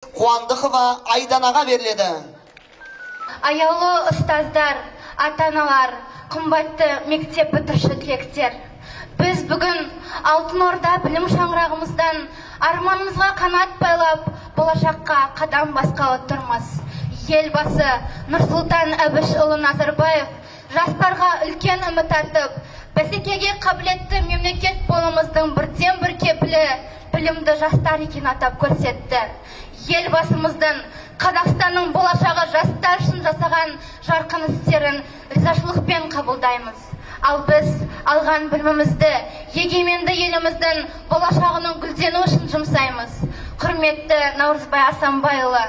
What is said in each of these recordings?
Қуандықова Айданаға беріледі. Аяулы ұстаздар, ата-аналар, қымбатты мектеп бітіруші түлектер. Біз бүгін Алтын Орда білім шаңырағымыздан арманымызға қанат байлап, болашаққа қадам басқалы тұрмыз. Елбасы Нұрсұлтан Әбішұлы Назарбаев жастарға үлкен үміт артып, бәсекеге қабілетті мемлекет болуымыздың бірден-бір кепілі білімді жастар екенін атап көрсетті. Елбасымыздың Қазақстанның болашағы жастар үшін жасаған жарқын істерін ризашылықпен қабылдаймыз. Ал біз алған білімімізді егеменді еліміздің болашағының гүлденуі үшін жұмсаймыз. Құрметті Наурызбай Асанбайұлы,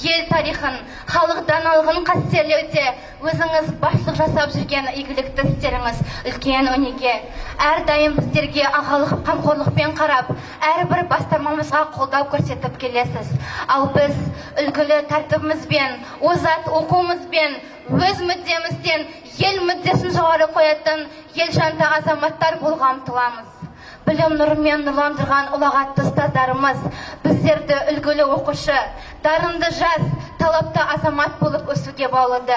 ел тарихын, халық даналығын қастерлеуде өзіңіз басшылық жасап жүрген игілікті істеріңіз үлкен өнеге. Әрдайым біздерге ағалық қамқорлықпен қарап, әрбір бастамамызға қолдау көрсетіп келесіз. Ал біз үлгілі тәртібімізбен, озат оқуымызбен, өз мүддемізден ел мүддесін жоғары қоятын елжанды азаматтар болуға ұмтыламыз. Білім нұрымен нұрландырған ұлағатты ұстаздарымыз біздерді үлгілі оқушы, дарынды жас, талапты азамат болып өсуге баулыды.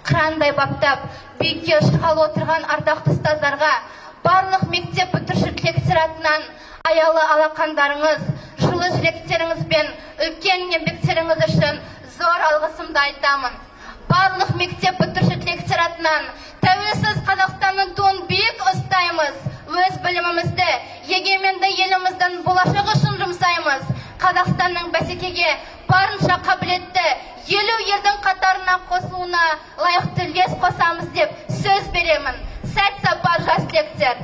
Қырандай баптап, биікке шығалы отырған ардақты ұстаздарға барлық мектеп бітіруші түлектер атынан аялы алақандарыңыз, жылы жүректеріңіз бен үлкен еңбектеріңіз үшін зор алғысымды айтамын. Барлық мектеп бітіруші түлектер атынан тәуелсіз Қазақстанның туын биік ұстаймыз. Өз білімімізді егеменді еліміздің болашағы үшін жұмсаймыз. Қазақстанның бәсекеге барынша қабілетті елу елдің қатарына қосылуына лайықты үлес қосамыз деп сөз беремін. Сәт сапар жас түлектер.